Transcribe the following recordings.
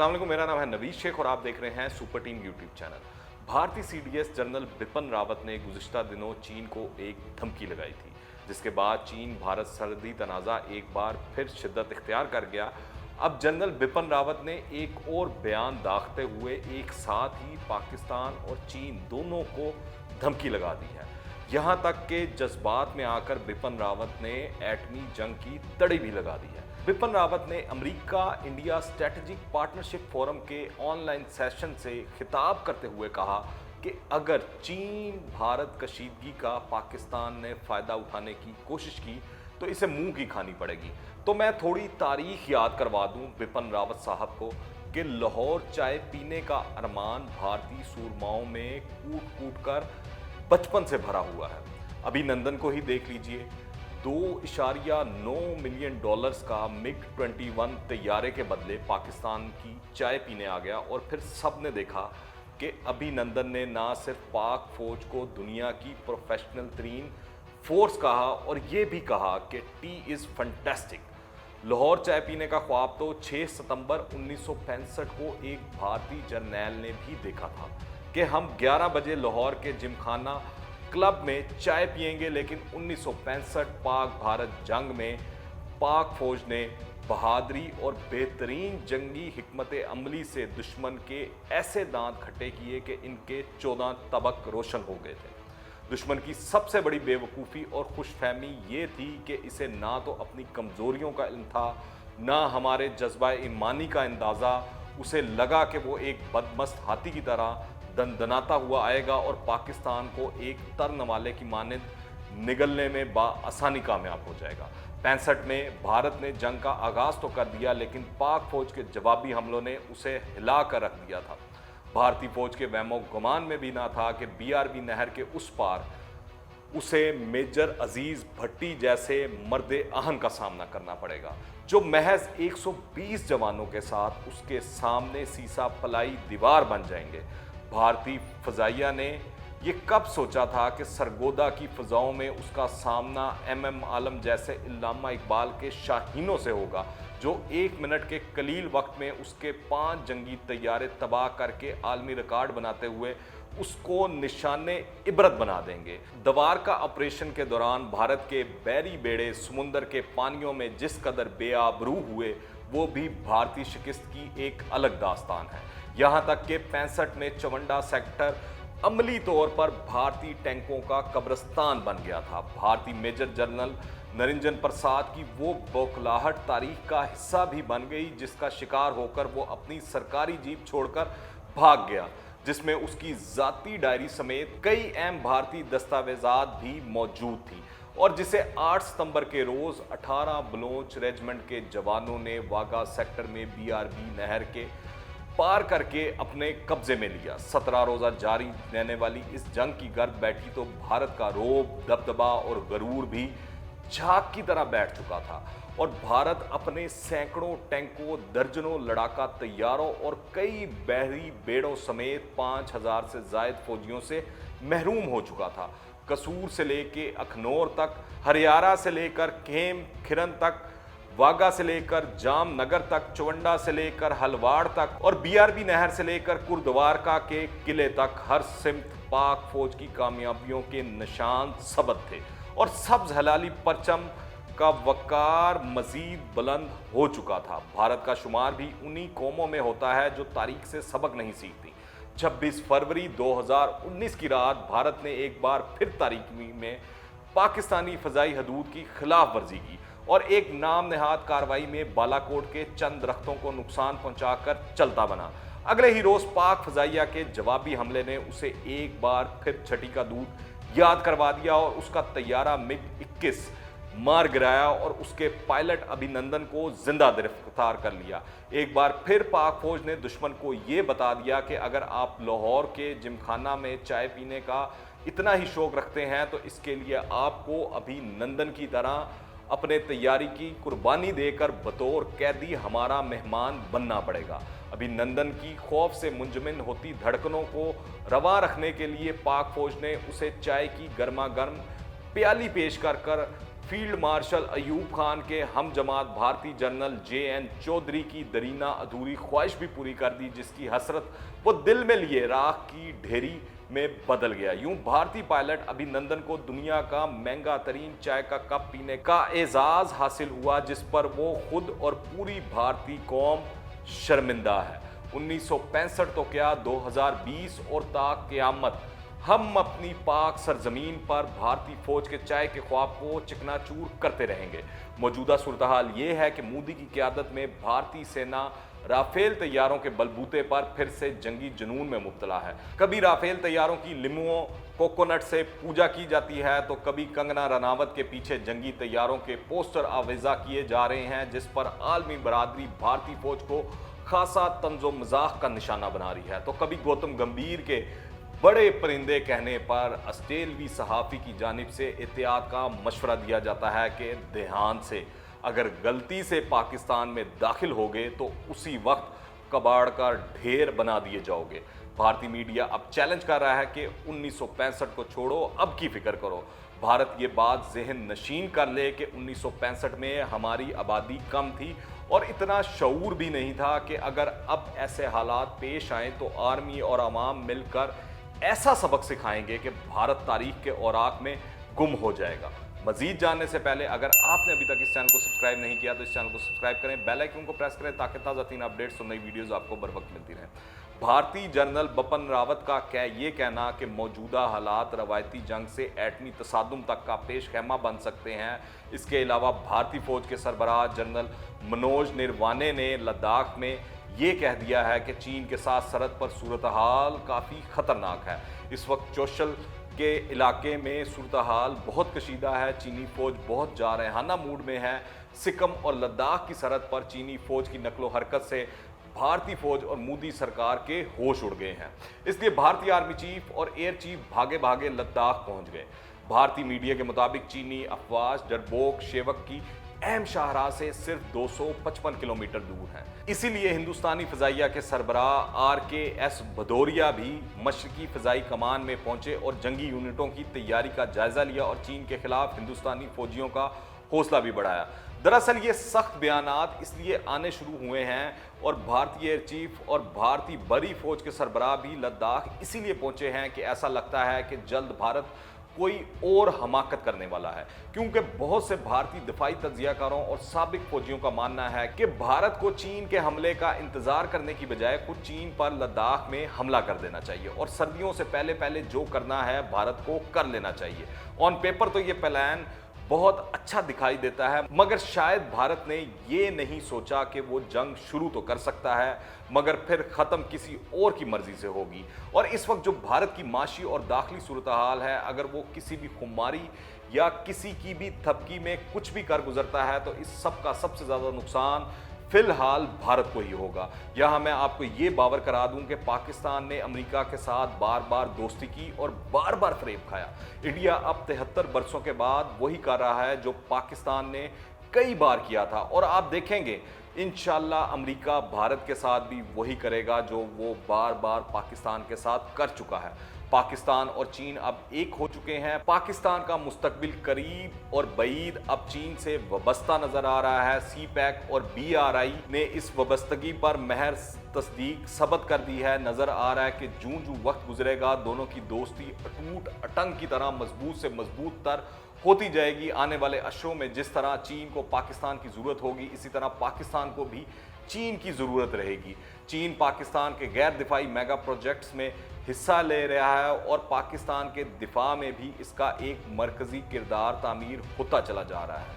अस्सलाम वालेकुम, मेरा नाम है नवीद शेख और आप देख रहे हैं सुपर टीम यूट्यूब चैनल। भारतीय सीडीएस जनरल बिपिन रावत ने गुज़िश्ता दिनों चीन को एक धमकी लगाई थी, जिसके बाद चीन भारत सरहदी तनाज़ा एक बार फिर शिद्दत इख्तियार कर गया। अब जनरल बिपिन रावत ने एक और बयान दागते हुए एक साथ ही पाकिस्तान और चीन दोनों को धमकी लगा दी है। यहाँ तक के जज्बात में आकर बिपिन रावत ने एटमी जंग की तड़ी भी लगा दी है। बिपिन रावत ने America India strategic partnership forum के ऑनलाइन सेशन से खिताब करते हुए कहा कि अगर चीन भारत कशीदगी का पाकिस्तान ने फ़ायदा उठाने की कोशिश की तो इसे मुंह की खानी पड़ेगी। तो मैं थोड़ी तारीख याद करवा दूं बिपिन रावत साहब को कि लाहौर चाय पीने का अरमान भारतीय सूरमाओं में कूट कूट कर बचपन से भरा हुआ है। अभिनंदन को ही देख लीजिए, $2.9 मिलियन का मिग 21 तैयारे के बदले पाकिस्तान की चाय पीने आ गया और फिर सब ने देखा कि अभिनंदन ने ना सिर्फ पाक फौज को दुनिया की प्रोफेशनल तरीन फोर्स कहा और ये भी कहा कि टी इज़ फंटेस्टिक। लाहौर चाय पीने का ख्वाब तो 6 सितंबर 1965 को एक भारतीय जर्नैल ने भी देखा था कि हम 11 बजे लाहौर के जिमखाना क्लब में चाय पिएंगे, लेकिन 1965 पाक भारत जंग में पाक फौज ने बहादुरी और बेहतरीन जंगी हिकमत अमली से दुश्मन के ऐसे दांत खट्टे किए कि इनके 14 तबक रोशन हो गए थे। दुश्मन की सबसे बड़ी बेवकूफ़ी और खुशफहमी ये थी कि इसे ना तो अपनी कमज़ोरियों का इल्म था, ना हमारे जज्बा ईमानी का अंदाज़ा। उसे लगा कि वो एक बदमस्त हाथी की तरह दनदनाता हुआ आएगा और पाकिस्तान को एक तरनवाले की मानद निगलने में आसानी कामयाब हो जाएगा। 65 में भारत ने जंग का आगाज़ तो कर दिया, लेकिन पाक फौज के जवाबी हमलों ने उसे हिला कर रख दिया था। भारतीय फौज के वहमो गुमान में भी ना था कि BRB नहर के उस पार उसे मेजर अजीज भट्टी जैसे मर्द आहन का सामना करना पड़ेगा, जो महज 120 जवानों के साथ उसके सामने सीसा पलाई दीवार बन जाएंगे। भारतीय फ़ज़ाइया ने ये कब सोचा था कि सरगोदा की फ़ज़ाओं में उसका सामना MM आलम जैसे इल्लामा इकबाल के शाहीनों से होगा, जो 1 मिनट के कलील वक्त में उसके 5 जंगी तैयारे तबाह करके आलमी रिकॉर्ड बनाते हुए उसको निशाने इबरत बना देंगे। दवार का ऑपरेशन के दौरान भारत के बैरी बेड़े समुंदर के पानियों में जिस कदर बेआबरू हुए, वो भी भारतीय शिकस्त की एक अलग दास्तान है। यहाँ तक कि 65 में चवंडा सेक्टर अमली तौर पर भारतीय टैंकों का कब्रिस्तान बन गया था। भारतीय मेजर जनरल नरिंजन प्रसाद की वो बौखलाहट तारीख का हिस्सा भी बन गई, जिसका शिकार होकर वो अपनी सरकारी जीप छोड़कर भाग गया, जिसमें उसकी ज़ाती डायरी समेत कई अहम भारतीय दस्तावेजात भी मौजूद थी, और जिसे 8 सितंबर के रोज़ 18 बलोच रेजिमेंट के जवानों ने वाघा सेक्टर में BRB नहर के पार करके अपने कब्जे में लिया। 17 रोज़ा जारी रहने वाली इस जंग की गर्द बैठी तो भारत का रोब, दबदबा और गरूर भी झाग की तरह बैठ चुका था, और भारत अपने सैकड़ों टैंकों, दर्जनों लड़ाका तैयारों और कई बहरी बेड़ों समेत 5000 से ज़ायद फौजियों से महरूम हो चुका था। कसूर से लेकर अखनौर तक, हरियाणा से लेकर खेम खिरन तक, वाघा से लेकर जामनगर तक, चवंडा से लेकर हलवाड़ तक और BRB नहर से लेकर कुर्दवारका के किले तक, हर सिमत पाक फौज की कामयाबियों के निशान सबत थे, और सब्ज हलाली परचम का वकार मजीद बुलंद हो चुका था। भारत का शुमार भी उन्हीं कौमों में होता है जो तारीख से सबक नहीं सीखती। 26 फरवरी 2019 की रात भारत ने एक बार फिर तारीख में पाकिस्तानी फ़ज़ाई हदूद की खिलाफ वर्जी की और एक नाम नहाद कार्रवाई में बालाकोट के चंद दरख्तों को नुकसान पहुंचाकर चलता बना। अगले ही रोज़ पाक फ़ज़ाइया के जवाबी हमले ने उसे एक बार फिर छठी का दूध याद करवा दिया और उसका तैयारा MiG-21 मार गिराया और उसके पायलट अभिनंदन को जिंदा गिरफ्तार कर लिया। एक बार फिर पाक फौज ने दुश्मन को ये बता दिया कि अगर आप लाहौर के जिमखाना में चाय पीने का इतना ही शौक रखते हैं तो इसके लिए आपको अभिनंदन की तरह अपने तैयारी की कुर्बानी देकर बतौर कैदी हमारा मेहमान बनना पड़ेगा। अभिनंदन की खौफ से मुंजमिन होती धड़कनों को रवा रखने के लिए पाक फौज ने उसे चाय की गर्मा गर्म प्याली पेश कर फील्ड मार्शल अयूब खान के हम जमात भारतीय जनरल JN चौधरी की दरीना अधूरी ख्वाहिश भी पूरी कर दी, जिसकी हसरत वो दिल में लिए राख की ढेरी में बदल गया। यूं भारतीय पायलट अभिनंदन को दुनिया का महंगा तरीन चाय का कप पीने का एजाज हासिल हुआ, जिस पर वो खुद और पूरी भारतीय कौम शर्मिंदा है। 1965 तो क्या 2020 और ताक क़यामत हम अपनी पाक सरजमीन पर भारतीय फौज के चाय के ख्वाब को चिकनाचूर करते रहेंगे। मौजूदा सूरत हाल ये है कि मोदी की क़यादत में भारतीय सेना राफेल तैयारों के बलबूते पर फिर से जंगी जुनून में मुब्तला है। कभी राफेल तैयारों की लिमुओं कोकोनट से पूजा की जाती है, तो कभी कंगना रनावत के पीछे जंगी तैयारों के पोस्टर आवेजा किए जा रहे हैं, जिस पर आलमी बरादरी भारतीय फौज को खासा तंजो मजाक का निशाना बना रही है। तो कभी गौतम गंभीर के बड़े परिंदे कहने पर ऑस्ट्रेलवी सहाफ़ी की जानिब से एहतियात का मशवरा दिया जाता है कि ध्यान से अगर गलती से पाकिस्तान में दाखिल हो गए तो उसी वक्त कबाड़ का ढेर बना दिए जाओगे। भारतीय मीडिया अब चैलेंज कर रहा है कि 1965 को छोड़ो, अब की फिक्र करो। भारत ये बात ज़हन नशीन कर ले कि 1965 में हमारी आबादी कम थी और इतना शऊर भी नहीं था कि अगर अब ऐसे हालात पेश आएँ तो आर्मी और आवाम मिलकर ऐसा सबक सिखाएंगे कि भारत तारीख के औराक में गुम हो जाएगा। मजीद जानने से पहले अगर आपने अभी तक इस चैनल को सब्सक्राइब नहीं किया तो इस चैनल को सब्सक्राइब करें, बेल आइकन को प्रेस करें ताकि ताज़ा तीन अपडेट्स और नई वीडियोस आपको बर वक्त मिलती रहें। भारतीय जनरल बिपिन रावत का ये कहना कि मौजूदा हालात रवायती जंग से एटमी तसादुम तक का पेश खैमा बन सकते हैं। इसके अलावा भारतीय फौज के सरबराह जनरल मनोज नरवाने ने लद्दाख में ये कह दिया है कि चीन के साथ सरहद पर सूरत हाल काफ़ी ख़तरनाक है। इस वक्त चौशल के इलाके में सूरत हाल बहुत कशीदा है। चीनी फ़ौज बहुत जारहाना मूड में है। सिक्किम और लद्दाख की सरहद पर चीनी फ़ौज की नकलो हरकत से भारतीय फ़ौज और मोदी सरकार के होश उड़ गए हैं। इसलिए भारतीय आर्मी चीफ और एयर चीफ भागे भागे लद्दाख पहुंच गए। भारतीय मीडिया के मुताबिक चीनी अफवाज डरबोक शेवक की अहम शाहराह से सिर्फ 255 किलोमीटर दूर हैं। इसीलिए हिंदुस्तानी फ़ज़ाइया के सरबराह RKS भदौरिया भी मशरकी फ़ज़ाई कमान में पहुंचे और जंगी यूनिटों की तैयारी का जायज़ा लिया और चीन के खिलाफ हिंदुस्तानी फ़ौजियों का हौसला भी बढ़ाया। दरअसल ये सख्त बयानात इसलिए आने शुरू हुए हैं और भारतीय एयर चीफ और भारतीय बरी फ़ौज के सरबराह भी लद्दाख इसीलिए पहुंचे हैं कि ऐसा लगता है कि जल्द भारत कोई और हमाकत करने वाला है, क्योंकि बहुत से भारतीय दिफाई तज्जियाकारों और साबिक फौजियों का मानना है कि भारत को चीन के हमले का इंतजार करने की बजाय खुद चीन पर लद्दाख में हमला कर देना चाहिए और सर्दियों से पहले पहले जो करना है भारत को कर लेना चाहिए। ऑन पेपर तो ये प्लान बहुत अच्छा दिखाई देता है, मगर शायद भारत ने ये नहीं सोचा कि वो जंग शुरू तो कर सकता है मगर फिर ख़त्म किसी और की मर्जी से होगी। और इस वक्त जो भारत की माशी और दाखिली सूरत हाल है, अगर वो किसी भी खुमारी या किसी की भी थपकी में कुछ भी कर गुजरता है तो इस सब का सबसे ज़्यादा नुकसान फिलहाल भारत को ही होगा। यहाँ मैं आपको ये बावर करा दूं कि पाकिस्तान ने अमेरिका के साथ बार बार दोस्ती की और बार बार फरेब खाया। इंडिया अब 73 बरसों के बाद वही कर रहा है जो पाकिस्तान ने कई बार किया था और आप देखेंगे इंशाल्लाह अमेरिका भारत के साथ भी वही करेगा जो वो बार बार पाकिस्तान के साथ कर चुका है। पाकिस्तान और चीन अब एक हो चुके हैं। पाकिस्तान का मुस्तकबिल करीब और बईद अब चीन से वाबस्ता नजर आ रहा है। CPEC और BRI ने इस वाबस्तगी पर महर तस्दीक सबत कर दी है। नजर आ रहा है कि जूं जूं वक्त गुजरेगा दोनों की दोस्ती अटूट अटंग की तरह मजबूत से मजबूत तर होती जाएगी। आने वाले अशरों में जिस तरह चीन को पाकिस्तान की ज़रूरत होगी, इसी तरह पाकिस्तान को भी चीन की ज़रूरत रहेगी। चीन पाकिस्तान के गैर दिफाई मेगा प्रोजेक्ट्स में हिस्सा ले रहा है और पाकिस्तान के दिफा में भी इसका एक मरकज़ी किरदार तामीर होता चला जा रहा है।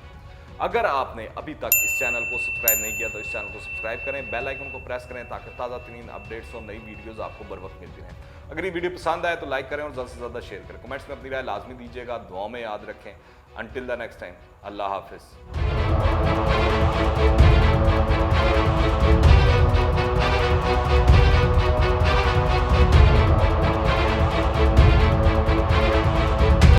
अगर आपने अभी तक इस चैनल को सब्सक्राइब नहीं किया तो इस चैनल को सब्सक्राइब करें, बेल आइकन को प्रेस करें ताकि ताज़ा तरीन अपडेट्स और नई वीडियोस आपको बर वक्त मिलती रहें। अगर ये वीडियो पसंद आए तो लाइक करें और ज़्यादा से ज़्यादा शेयर करें। कमेंट्स में अपनी राय लाजमी दीजिएगा, दुआ में याद रखें। अंटिल द नेक्स्ट टाइम, अल्लाह हाफिज़।